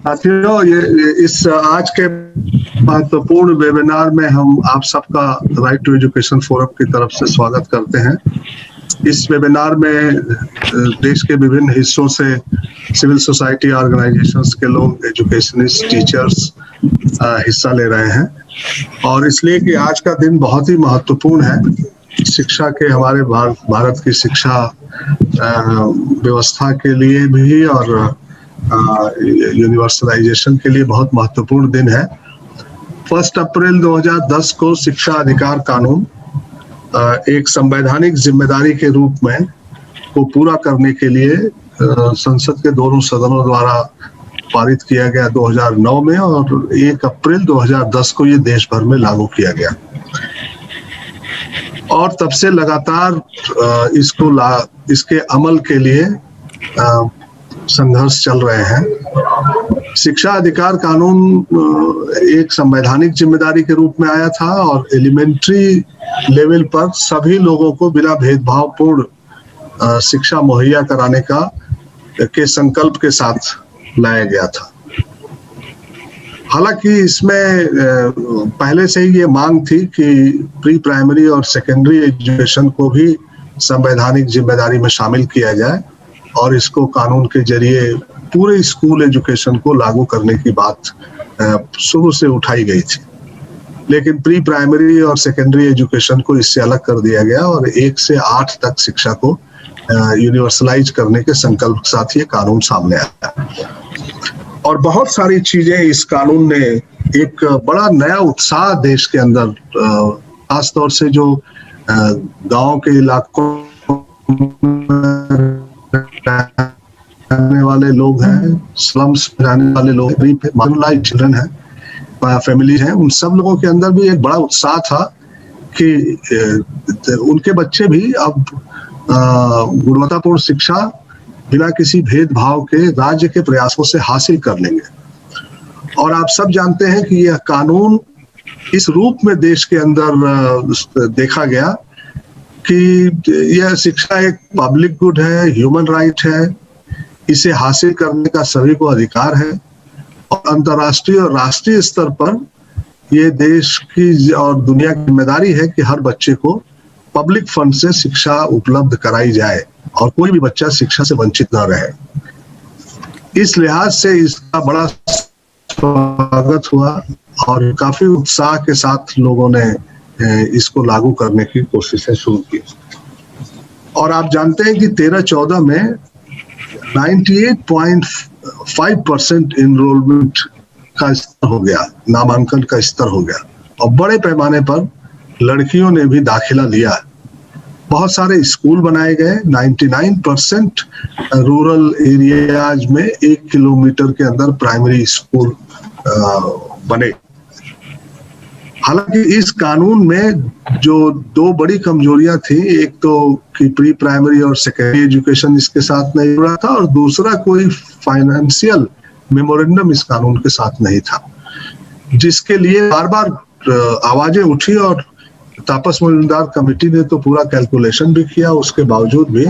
साथियों, इस आज के महत्वपूर्ण वेबिनार में हम आप सबका राइट टू एजुकेशन फोरम की तरफ से स्वागत करते हैं। इस वेबिनार में देश के विभिन्न हिस्सों से सिविल सोसाइटी ऑर्गेनाइजेशंस के लोग, एजुकेशनिस्ट, टीचर्स हिस्सा ले रहे हैं और इसलिए कि आज का दिन बहुत ही महत्वपूर्ण है शिक्षा के, हमारे भारत की शिक्षा व्यवस्था के लिए भी और यूनिवर्सलाइजेशन के लिए बहुत महत्वपूर्ण दिन है। 1 अप्रैल 2010 को शिक्षा अधिकार कानून एक संवैधानिक जिम्मेदारी के रूप में को पूरा करने के लिए संसद के दोनों सदनों द्वारा पारित किया गया 2009 में और 1 अप्रैल 2010 को ये देश भर में लागू किया गया और तब से लगातार इसके अमल के लिए संघर्ष चल रहे हैं। शिक्षा अधिकार कानून एक संवैधानिक जिम्मेदारी के रूप में आया था और एलिमेंट्री लेवल पर सभी लोगों को बिना भेदभाव पूर्ण शिक्षा मुहैया कराने के संकल्प के साथ लाया गया था। हालांकि इसमें पहले से ही ये मांग थी कि प्री प्राइमरी और सेकेंडरी एजुकेशन को भी संवैधानिक जिम्मेदारी में शामिल किया जाए और इसको कानून के जरिए पूरे स्कूल एजुकेशन को लागू करने की बात शुरू से उठाई गई थी, लेकिन प्री प्राइमरी और सेकेंडरी एजुकेशन को इससे अलग कर दिया गया और 1 से 8 तक शिक्षा को यूनिवर्सलाइज करने के संकल्प के साथ ये कानून सामने आया और बहुत सारी चीजें इस कानून ने एक बड़ा नया उत्साह देश के अंदर, खासतौर से जो गांव के इलाकों रहने वाले लोग हैं, स्लम्स में रहने वाले लोग, मार्जिनलाइज्ड चिल्ड्रन हैं, फैमिलीज हैं, उन सब लोगों के अंदर भी एक बड़ा उत्साह था कि उनके बच्चे भी अब गुणवत्तापूर्ण शिक्षा बिना किसी भेदभाव के राज्य के प्रयासों से हासिल कर लेंगे। और आप सब जानते हैं कि यह कानून इस रूप में देश के अंदर देखा गया कि यह शिक्षा एक पब्लिक गुड है, ह्यूमन राइट है, इसे हासिल करने का सभी को अधिकार है और अंतर्राष्ट्रीय और राष्ट्रीय स्तर पर ये देश की और दुनिया की जिम्मेदारी है कि हर बच्चे को पब्लिक फंड से शिक्षा उपलब्ध कराई जाए और कोई भी बच्चा शिक्षा से वंचित न रहे। इस लिहाज से इसका बड़ा स्वागत हुआ और काफी उत्साह के साथ लोगों ने इसको लागू करने की कोशिशें शुरू की और आप जानते हैं कि 13-14 में 98.5% एनरोलमेंट का स्तर हो गया, नामांकन का स्तर हो गया और बड़े पैमाने पर लड़कियों ने भी दाखिला लिया। बहुत सारे स्कूल बनाए गए, 99% रूरल एरियाज में 1 किलोमीटर के अंदर प्राइमरी स्कूल बने। हालांकि इस कानून में जो 2 बड़ी कमजोरियां थी, एक तो कि प्री प्राइमरी और सेकेंडरी एजुकेशन इसके साथ नहीं जुड़ा था और दूसरा कोई फाइनेंशियल मेमोरेंडम इस कानून के साथ नहीं था, जिसके लिए बार बार आवाजें उठी और तापस मजूमदार कमेटी ने तो पूरा कैलकुलेशन भी किया, उसके बावजूद भी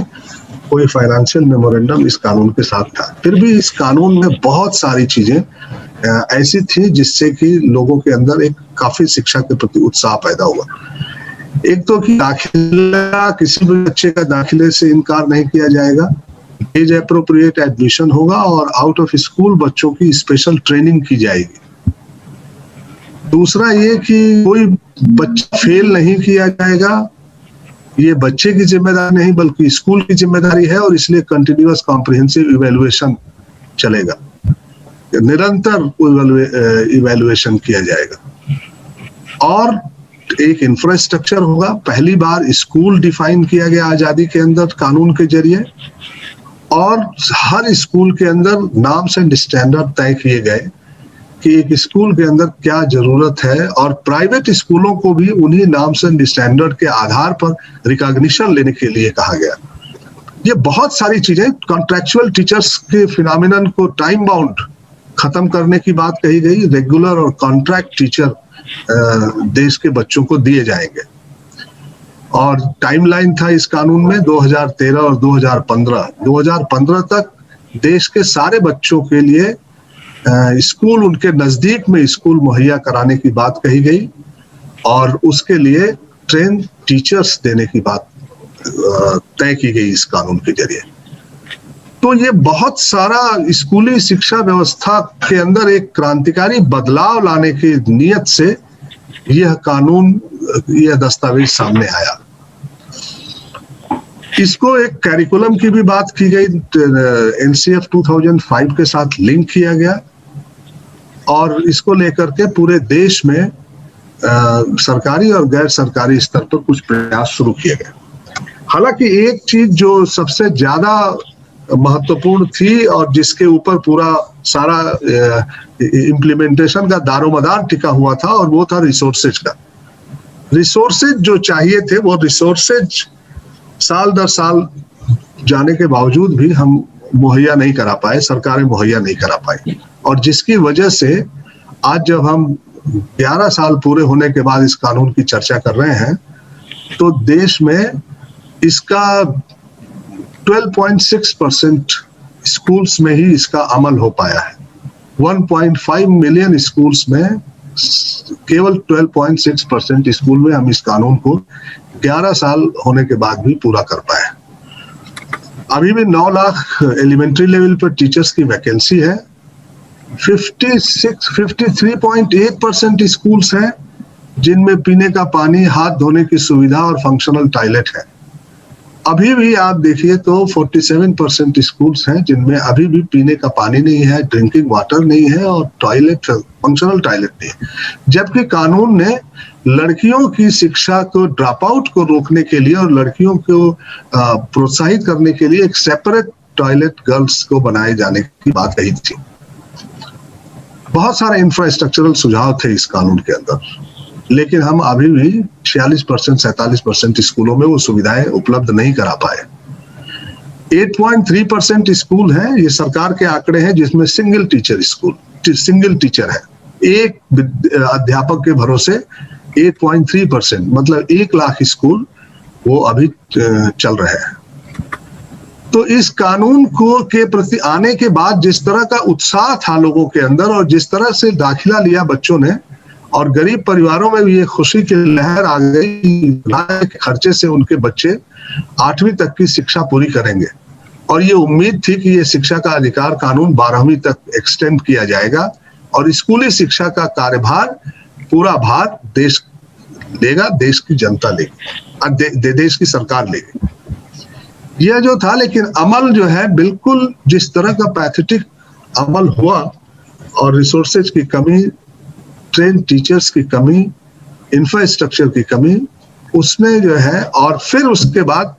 कोई फाइनेंशियल मेमोरेंडम इस कानून के साथ था। फिर भी इस कानून में बहुत सारी चीजें ऐसी थी जिससे कि लोगों के अंदर एक काफी शिक्षा के प्रति उत्साह पैदा हुआ। एक तो कि दाखिला, किसी भी बच्चे का दाखिले से इनकार नहीं किया जाएगा, एज एप्रोप्रिएट एडमिशन होगा और आउट ऑफ स्कूल बच्चों की स्पेशल ट्रेनिंग की जाएगी। दूसरा ये कि कोई बच्चा फेल नहीं किया जाएगा, ये बच्चे की जिम्मेदारी नहीं बल्कि स्कूल की जिम्मेदारी है और इसलिए कंटिन्यूअस कॉम्प्रिहेंसिव इवैल्यूएशन चलेगा, निरंतर इवैल्यूएशन किया जाएगा और एक इंफ्रास्ट्रक्चर होगा। पहली बार स्कूल डिफाइन किया गया आजादी के अंदर कानून के जरिए और हर स्कूल के अंदर नाम्स एंड स्टैंडर्ड तय किए गए कि एक स्कूल के अंदर क्या जरूरत है और प्राइवेट स्कूलों को भी उन्हीं नाम्स एंड स्टैंडर्ड के आधार पर रिकॉग्निशन लेने के लिए कहा गया। ये बहुत सारी चीजें, कॉन्ट्रैक्चुअल टीचर्स के फिनोमिनन को टाइम बाउंड खत्म करने की बात कही गई, रेगुलर और कॉन्ट्रैक्ट टीचर देश के बच्चों को दिए जाएंगे और टाइमलाइन था इस कानून में 2013 और 2015 तक देश के सारे बच्चों के लिए स्कूल उनके नजदीक में स्कूल मुहैया कराने की बात कही गई और उसके लिए ट्रेन टीचर्स देने की बात तय की गई इस कानून के जरिए। तो ये बहुत सारा स्कूली शिक्षा व्यवस्था के अंदर एक क्रांतिकारी बदलाव लाने की नियत से यह कानून, यह दस्तावेज सामने आया। इसको एक कैरिकुलम की भी बात की गई, एनसीएफ 2005 के साथ लिंक किया गया और इसको लेकर के पूरे देश में सरकारी और गैर सरकारी स्तर पर कुछ प्रयास शुरू किए गए। हालांकि एक चीज जो सबसे ज्यादा महत्वपूर्ण थी और जिसके ऊपर पूरा सारा इम्प्लीमेंटेशन का दारोमदार टिका हुआ था और वो था रिसोर्सेज का। रिसोर्सेज जो चाहिए थे वो रिसोर्सेज साल दर साल जाने के बावजूद भी हम मुहैया नहीं करा पाए, सरकारें मुहैया नहीं करा पाई, और जिसकी वजह से आज जब हम 11 साल पूरे होने के बाद इस कानून की चर्चा कर रहे हैं तो देश में इसका 12.6% स्कूल्स में ही इसका अमल हो पाया है। 1.5 मिलियन स्कूल्स में केवल 12.6% स्कूल में हम इस कानून को 11 साल होने के बाद भी पूरा कर पाए। अभी भी 9 लाख एलिमेंट्री लेवल पर टीचर्स की वैकेंसी है। 53.8% स्कूल्स हैं जिनमें पीने का पानी, हाथ धोने की सुविधा और फंक्शनल टॉयलेट है। अभी भी आप देखिए तो 47% स्कूल्स हैं जिनमें अभी भी पीने का पानी नहीं है, ड्रिंकिंग वाटर नहीं है और टॉयलेट, फंक्शनल टॉयलेट नहीं है। जबकि कानून ने लड़कियों की शिक्षा को, ड्रॉप आउट को रोकने के लिए और लड़कियों को प्रोत्साहित करने के लिए एक सेपरेट टॉयलेट गर्ल्स को बनाए जाने की बात कही थी। बहुत सारे इंफ्रास्ट्रक्चरल सुझाव थे इस कानून के अंदर, लेकिन हम अभी भी 46%, 47% स्कूलों में वो सुविधाएं उपलब्ध नहीं करा पाए। 8.3% स्कूल हैं, ये सरकार के आंकड़े हैं, जिसमें सिंगल टीचर है, एक अध्यापक के भरोसे 8.3%, मतलब 1 लाख स्कूल वो अभी चल रहे हैं। तो इस कानून को के प्रति आने के बाद जिस तरह का उत्साह था लोगों के अंदर और जिस तरह से दाखिला लिया बच्चों ने, और गरीब परिवारों में भी ये खुशी की लहर आ गई, खर्चे से उनके बच्चे 8वीं तक की शिक्षा पूरी करेंगे और ये उम्मीद थी कि ये शिक्षा का अधिकार कानून 12वीं तक एक्सटेंड किया जाएगा और स्कूली शिक्षा का कार्यभार, पूरा भार देश लेगा, देश की जनता लेगी, देश की सरकार लेगी। यह जो था, लेकिन अमल जो है बिल्कुल जिस तरह का पैथेटिक अमल हुआ और रिसोर्सेज की कमी, ट्रेन टीचर्स की कमी, इंफ्रास्ट्रक्चर की कमी, उसमें जो है, और फिर उसके बाद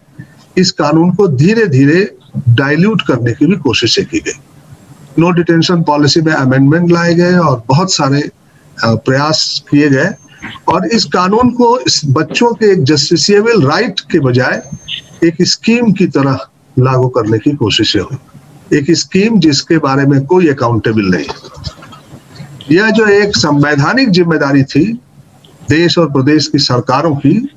इस कानून को धीरे धीरे डाइल्यूट करने की भी कोशिशें की गई। नो डिटेंशन पॉलिसी में अमेंडमेंट लाए गए और बहुत सारे प्रयास किए गए और इस कानून को इस बच्चों के एक जस्टिसिएबल राइट के बजाय एक स्कीम की तरह लागू करने की कोशिशें हुई। एक स्कीम जिसके बारे में कोई अकाउंटेबल नहीं। यह जो एक संवैधानिक जिम्मेदारी थी देश और प्रदेश की सरकारों की,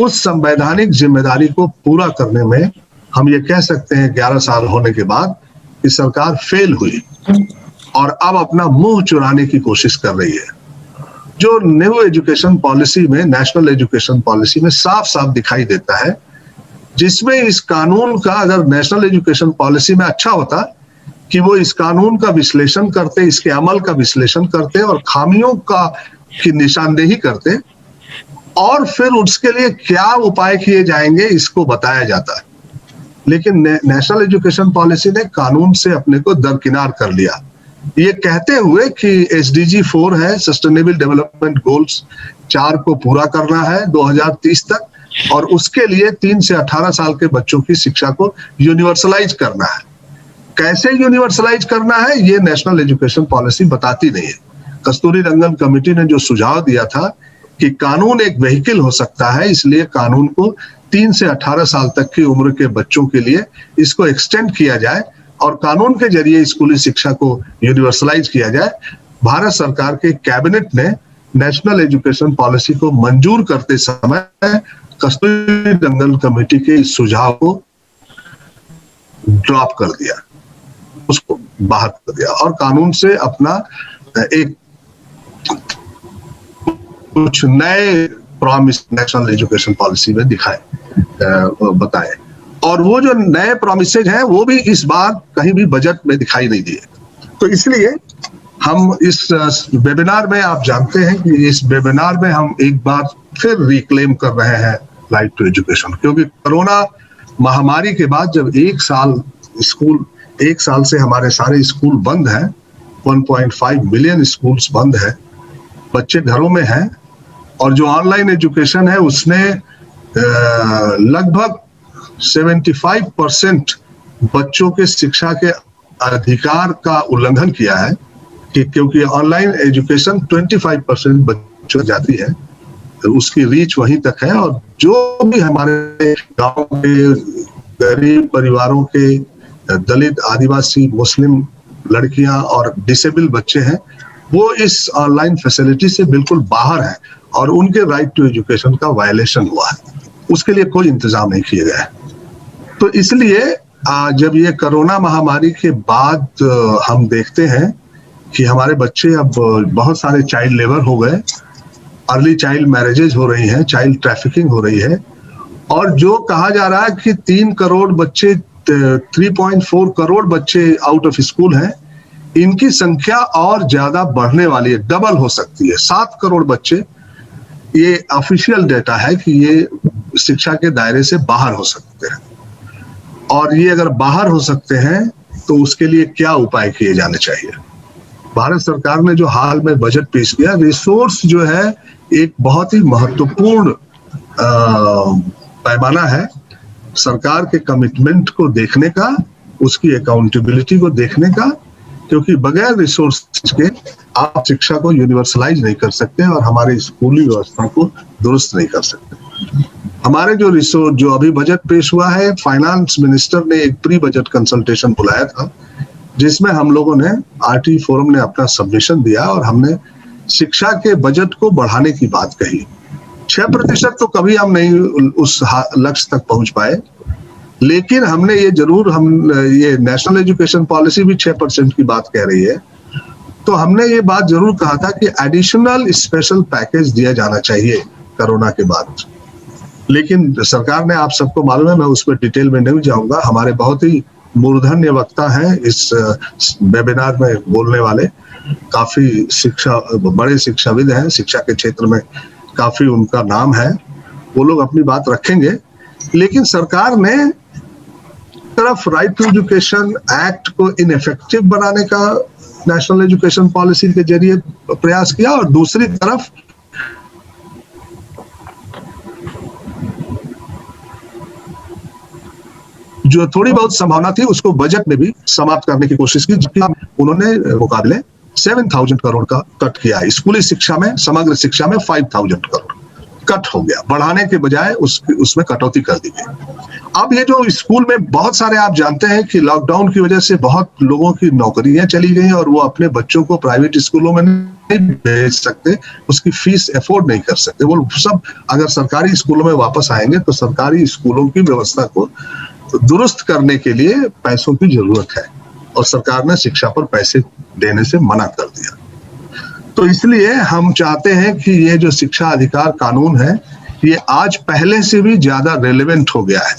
उस संवैधानिक जिम्मेदारी को पूरा करने में हम ये कह सकते हैं 11 साल होने के बाद कि सरकार फेल हुई और अब अपना मुंह चुराने की कोशिश कर रही है। जो न्यू एजुकेशन पॉलिसी में, नेशनल एजुकेशन पॉलिसी में साफ साफ दिखाई देता है, जिसमें इस कानून का, अगर नेशनल एजुकेशन पॉलिसी में अच्छा होता कि वो इस कानून का विश्लेषण करते, इसके अमल का विश्लेषण करते और खामियों की निशानदेही करते और फिर उसके लिए क्या उपाय किए जाएंगे इसको बताया जाता है। लेकिन नेशनल एजुकेशन पॉलिसी ने कानून से अपने को दरकिनार कर लिया, ये कहते हुए कि SDG 4 है, सस्टेनेबल डेवलपमेंट गोल्स 4 को पूरा करना है 2030 तक और उसके लिए 3 से 18 साल के बच्चों की शिक्षा को यूनिवर्सलाइज करना है। कैसे यूनिवर्सलाइज करना है ये नेशनल एजुकेशन पॉलिसी बताती नहीं है। कस्तूरी रंगन कमेटी ने जो सुझाव दिया था कि कानून एक व्हीकल हो सकता है, इसलिए कानून को 3 से 18 साल तक की उम्र के बच्चों के लिए इसको एक्सटेंड किया जाए और कानून के जरिए स्कूली शिक्षा को यूनिवर्सलाइज किया जाए। भारत सरकार के कैबिनेट ने नेशनल एजुकेशन पॉलिसी को मंजूर करते समय कस्तूरी रंगन कमेटी के इस सुझाव को ड्रॉप कर दिया, उसको बाहर कर दिया और कानून से अपना एक कुछ नए प्रॉमिस नेशनल एजुकेशन पॉलिसी में दिखाए, बताए। और वो जो नए प्रॉमिसेज हैं वो भी इस बार कहीं भी बजट में दिखाई नहीं दिए। तो इसलिए हम इस वेबिनार में, आप जानते हैं कि इस वेबिनार में हम एक बार फिर रिक्लेम कर रहे हैं राइट टू एजुकेशन, क्योंकि कोरोना महामारी के बाद जब एक साल से हमारे सारे स्कूल बंद हैं, 1.5 मिलियन स्कूल्स बंद हैं, बच्चे घरों में हैं, और जो ऑनलाइन एजुकेशन है उसने लगभग 75% बच्चों के शिक्षा के अधिकार का उल्लंघन किया है, क्योंकि ऑनलाइन एजुकेशन 25% बच्चों जाती है, उसकी रीच वहीं तक है। और जो भी हमारे गांव के गरीब परिवारों के दलित, आदिवासी, मुस्लिम लड़कियां और डिसेबल बच्चे हैं, वो इस ऑनलाइन फैसिलिटी से बिल्कुल बाहर हैं और उनके राइट टू एजुकेशन का वायलेशन हुआ है। उसके लिए कोई इंतजाम नहीं किए गए। तो इसलिए जब ये कोरोना महामारी के बाद हम देखते हैं कि हमारे बच्चे अब बहुत सारे चाइल्ड लेबर हो गए, अर्ली चाइल्ड मैरिजेज हो रही हैं, चाइल्ड ट्रैफिकिंग हो रही है, और जो कहा जा रहा है कि 3 करोड़ बच्चे, 3.4 करोड़ बच्चे आउट ऑफ स्कूल हैं, इनकी संख्या और ज्यादा बढ़ने वाली है, डबल हो सकती है, 7 करोड़ बच्चे। ये ऑफिशियल डेटा है कि ये शिक्षा के दायरे से बाहर हो सकते हैं, और ये अगर बाहर हो सकते हैं तो उसके लिए क्या उपाय किए जाने चाहिए। भारत सरकार ने जो हाल में बजट पेश किया, रिसोर्स जो है एक बहुत ही महत्वपूर्ण पैमाना है सरकार के कमिटमेंट को देखने का, उसकी अकाउंटेबिलिटी को देखने का, क्योंकि बगैर रिसोर्स के आप शिक्षा को यूनिवर्सलाइज नहीं कर सकते और हमारी स्कूली व्यवस्था को दुरुस्त नहीं कर सकते। हमारे जो रिसोर्स, जो अभी बजट पेश हुआ है, फाइनेंस मिनिस्टर ने एक प्री बजट कंसल्टेशन बुलाया था, जिसमें हम लोगों ने, आरटी फोरम ने अपना सबमिशन दिया और हमने शिक्षा के बजट को बढ़ाने की बात कही। 6% तो कभी हम नहीं उस लक्ष्य तक पहुंच पाए, लेकिन हमने ये जरूर, ये नेशनल एजुकेशन पॉलिसी भी 6% की बात कह रही है, तो हमने ये बात जरूर कहा था कि एडिशनल स्पेशल पैकेज दिया जाना चाहिए कोरोना के बाद। लेकिन सरकार ने, आप सबको मालूम है, मैं उस पर डिटेल में नहीं जाऊंगा, हमारे बहुत ही मूर्धन्य वक्ता हैं इस वेबिनार में बोलने वाले, काफी बड़े शिक्षाविद हैं, शिक्षा के क्षेत्र में काफी उनका नाम है, वो लोग अपनी बात रखेंगे। लेकिन सरकार ने तरफ राइट टू एजुकेशन एक्ट को इनइफेक्टिव बनाने का नेशनल एजुकेशन पॉलिसी के जरिए प्रयास किया, और दूसरी तरफ जो थोड़ी बहुत संभावना थी उसको बजट में भी समाप्त करने की कोशिश की, जिसकी उन्होंने मुकाबले 7,000 करोड़ का कट किया है। स्कूली शिक्षा में, समग्र शिक्षा में 5,000 करोड़ कट हो गया, बढ़ाने के बजाय उसमें कटौती कर दी गई। अब ये जो स्कूल में बहुत सारे, आप जानते हैं कि लॉकडाउन की वजह से बहुत लोगों की नौकरियां चली गई और वो अपने बच्चों को प्राइवेट स्कूलों में नहीं भेज सकते, उसकी फीस अफोर्ड नहीं कर सकते। वो सब अगर सरकारी स्कूलों में वापस आएंगे तो सरकारी स्कूलों की व्यवस्था को दुरुस्त करने के लिए पैसों की जरूरत है, और सरकार ने शिक्षा पर पैसे देने से मना कर दिया। तो इसलिए हम चाहते हैं कि ये जो शिक्षा अधिकार कानून है, ये आज पहले से भी ज्यादा रेलेवेंट हो गया है।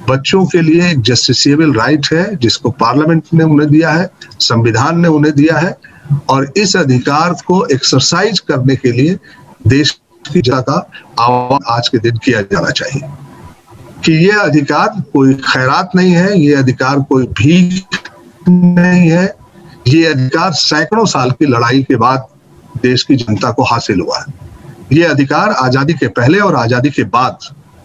बच्चों के लिए एक जस्टिसेबल राइट है, जिसको पार्लियामेंट ने उन्हें दिया है, संविधान ने उन्हें दिया है, और इस अधिकार को एक्सरसाइज करने के लिए देश की जनता का आह्वान आज के दिन किया जाना चाहिए कि ये अधिकार कोई खैरात नहीं है, ये अधिकार कोई भीख नहीं है, ये अधिकार सैकड़ों साल की लड़ाई के बाद देश की जनता को हासिल हुआ है। ये अधिकार आजादी के पहले और आजादी के बाद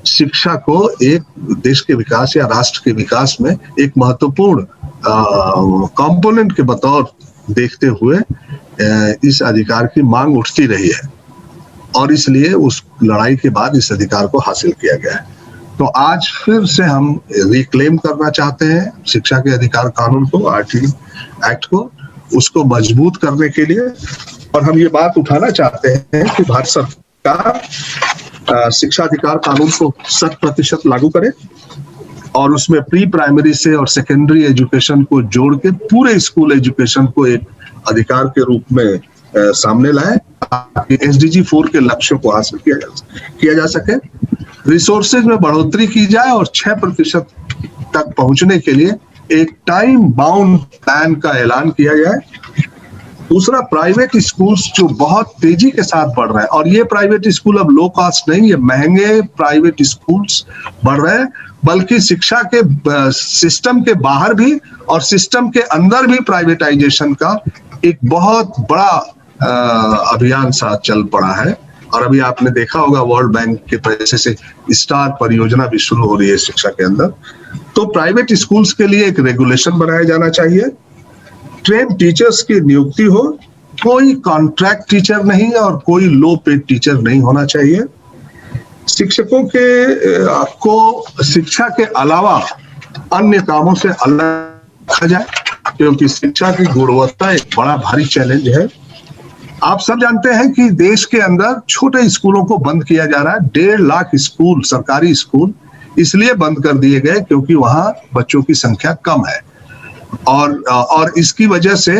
शिक्षा को एक देश के विकास या राष्ट्र के विकास में एक महत्वपूर्ण कंपोनेंट के बतौर देखते हुए इस अधिकार की मांग उठती रही है, और इसलिए उस लड़ाई के बाद इस अधिकार को हासिल किया गया है। तो आज फिर से हम रिक्लेम करना चाहते हैं शिक्षा के अधिकार कानून को, आरटी एक्ट को, उसको मजबूत करने के लिए, और हम ये बात उठाना चाहते हैं कि भारत सरकार शिक्षा अधिकार कानून को 100% लागू करे और उसमें प्री प्राइमरी से और सेकेंडरी एजुकेशन को जोड़ के पूरे स्कूल एजुकेशन को एक अधिकार के रूप में सामने लाए ताकि SDG 4 के लक्ष्यों को हासिल किया जा सके। रिसोर्सेज में बढ़ोतरी की जाए और 6% तक पहुंचने के लिए एक टाइम बाउंड प्लान का ऐलान किया जाए। दूसरा, प्राइवेट स्कूल्स जो बहुत तेजी के साथ बढ़ रहे हैं, और ये प्राइवेट स्कूल अब लो कॉस्ट नहीं, ये महंगे प्राइवेट स्कूल्स बढ़ रहे हैं, बल्कि शिक्षा के सिस्टम के बाहर भी और सिस्टम के अंदर भी प्राइवेटाइजेशन का एक बहुत बड़ा अभियान सा चल पड़ा है। और अभी आपने देखा होगा वर्ल्ड बैंक के पैसे से स्टार परियोजना भी शुरू हो रही है शिक्षा के अंदर। तो प्राइवेट स्कूल्स के लिए एक रेगुलेशन बनाया जाना चाहिए, ट्रेन टीचर्स की नियुक्ति हो, कोई कॉन्ट्रैक्ट टीचर नहीं और कोई लो पेड टीचर नहीं होना चाहिए। शिक्षकों के आपको शिक्षा के अलावा अन्य कामों से अलग रखा जाए, क्योंकि शिक्षा की गुणवत्ता एक बड़ा भारी चैलेंज है। आप सब जानते हैं कि देश के अंदर छोटे स्कूलों को बंद किया जा रहा है। 1.5 लाख स्कूल, सरकारी स्कूल इसलिए बंद कर दिए गए क्योंकि वहां बच्चों की संख्या कम है, और इसकी वजह से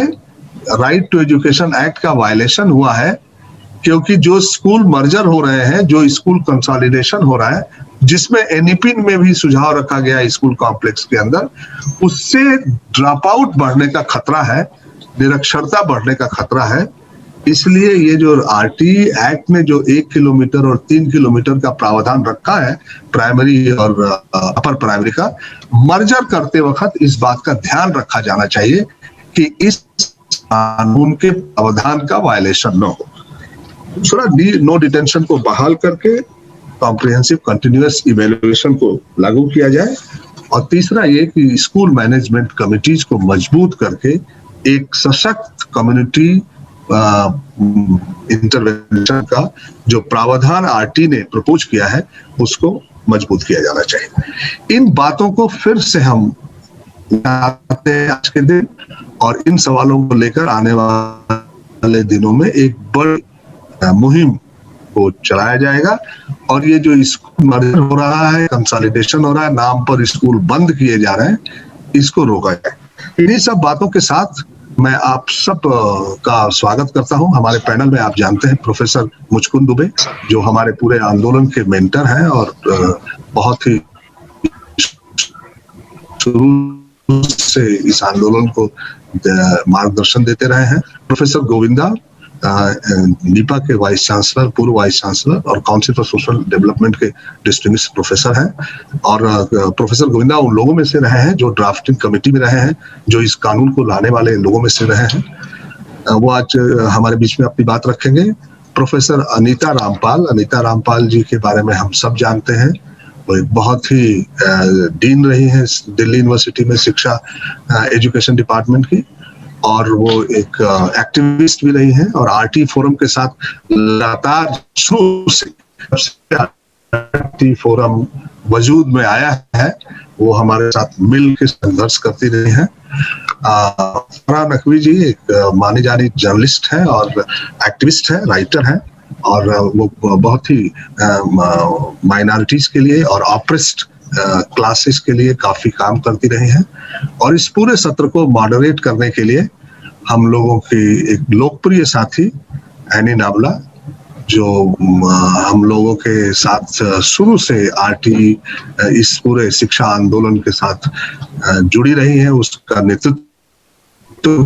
राइट टू एजुकेशन एक्ट का वायलेशन हुआ है, क्योंकि जो स्कूल मर्जर हो रहे हैं, जो स्कूल कंसोलिडेशन हो रहा है, जिसमें NEP में भी सुझाव रखा गया है स्कूल कॉम्प्लेक्स के अंदर, उससे ड्रॉप आउट बढ़ने का खतरा है, निरक्षरता बढ़ने का खतरा है। इसलिए ये जो RT एक्ट में जो 1 किलोमीटर और 3 किलोमीटर का प्रावधान रखा है प्राइमरी और अपर प्राइमरी का, मर्जर करते वक्त इस बात का ध्यान रखा जाना चाहिए कि इस कानून के प्रावधान का वायलेशन न हो। दूसरा, नो डिटेंशन को बहाल करके कॉम्प्रिहेंसिव कंटिन्यूअस इवैल्यूएशन को लागू किया जाए। और तीसरा ये कि स्कूल मैनेजमेंट कमिटीज को मजबूत करके एक सशक्त कम्युनिटी इंटरवेंशन का जो प्रावधान RT ने प्रपोज किया है उसको मजबूत किया जाना चाहिए। इन बातों को फिर से हम आते हैं आज के दिन, और इन सवालों को लेकर आने वाले दिनों में एक बड़ी मुहिम को चलाया जाएगा। और ये जो स्कूल मर्जर हो रहा है, कंसोलिडेशन हो रहा है, नाम पर स्कूल बंद किए जा रहे हैं, इसको रोका जाए। इन्हीं सब बातों के साथ मैं आप सब का स्वागत करता हूं। हमारे पैनल में आप जानते हैं प्रोफेसर मुचकुंद दुबे, जो हमारे पूरे आंदोलन के मेंटर हैं और बहुत ही शुरू से इस आंदोलन को मार्गदर्शन देते रहे हैं। प्रोफेसर गोविंदा नीपा के वाइस चांसलर, पूर्व वाइस चांसलर और काउंसिल फॉर सोशल डेवलपमेंट के डिस्टिंग्विश्ड प्रोफेसर हैं। और प्रोफेसर गोविंदा उन लोगों में से रहे हैं जो ड्राफ्टिंग कमेटी में रहे हैं, जो इस कानून को लाने वाले लोगों में से रहे हैं। वो आज हमारे बीच में अपनी बात रखेंगे। प्रोफेसर अनीता रामपाल जी के बारे में हम सब जानते हैं। वो एक बहुत ही डीन रही हैं दिल्ली यूनिवर्सिटी में शिक्षा एजुकेशन डिपार्टमेंट की, और वो एक एक्टिविस्ट भी रही हैं, और RT फोरम के साथ लगातार शुरू से RT फोरम वजूद में आया है, वो हमारे साथ मिल के संघर्ष करती रही हैं। फरहान नकवी जी एक मानी जानी जर्नलिस्ट है और एक्टिविस्ट है, राइटर है, और वो बहुत ही माइनॉरिटीज के लिए और ऑप्रेस्ड क्लासेस के लिए काफी काम करती रही हैं। और इस पूरे सत्र को मॉडरेट करने के लिए हम लोगों की एक लोकप्रिय साथी एनी नावला, जो हम लोगों के साथ शुरू से RT इस पूरे शिक्षा आंदोलन के साथ जुड़ी रही है, उसका नेतृत्व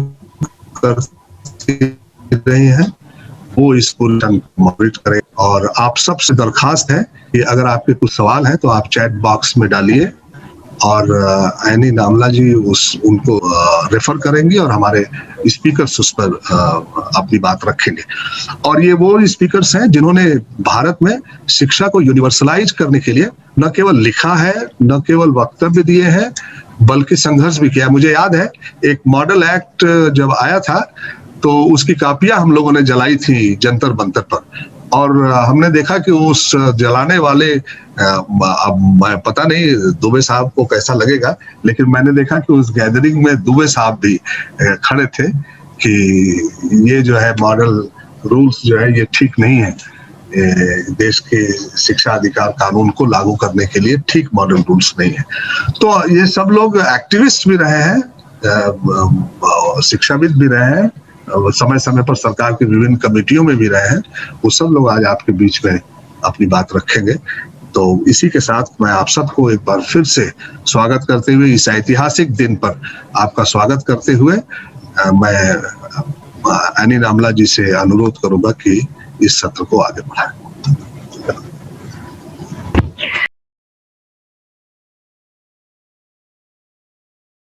करती रही है, वो इस पूरे मॉडरेट करें। और आप सबसे दरखास्त है कि अगर आपके कुछ सवाल हैं तो आप चैट बॉक्स में डालिए, और एनी नामला जी उनको रेफर करेंगे और हमारे स्पीकर्स उस पर अपनी बात रखेंगे। और ये वो स्पीकर्स हैं जिन्होंने भारत में शिक्षा को यूनिवर्सलाइज करने के लिए न केवल लिखा है, न केवल वक्तव्य दिए हैं, बल्कि संघर्ष भी किया। मुझे याद है एक मॉडल एक्ट जब आया था तो उसकी कापियां हम लोगों ने जलाई थी जंतर मंतर पर, और हमने देखा कि उस जलाने वाले, अब पता नहीं दुबे साहब को कैसा लगेगा, लेकिन मैंने देखा कि उस गैदरिंग में दुबे साहब भी खड़े थे कि ये जो है मॉडल रूल्स जो है ये ठीक नहीं है। देश के शिक्षा अधिकार कानून को लागू करने के लिए ठीक मॉडल रूल्स नहीं है। तो ये सब लोग एक्टिविस्ट भी रहे हैं, शिक्षाविद भी रहे हैं, समय समय पर सरकार की विभिन्न कमेटियों में भी रहे हैं। वो सब लोग आज आपके बीच में अपनी बात रखेंगे। तो इसी के साथ मैं आप सबको एक बार फिर से स्वागत करते हुए, इस ऐतिहासिक दिन पर आपका स्वागत करते हुए, मैं एनी नामला जी से अनुरोध करूंगा कि इस सत्र को आगे बढ़ाएं।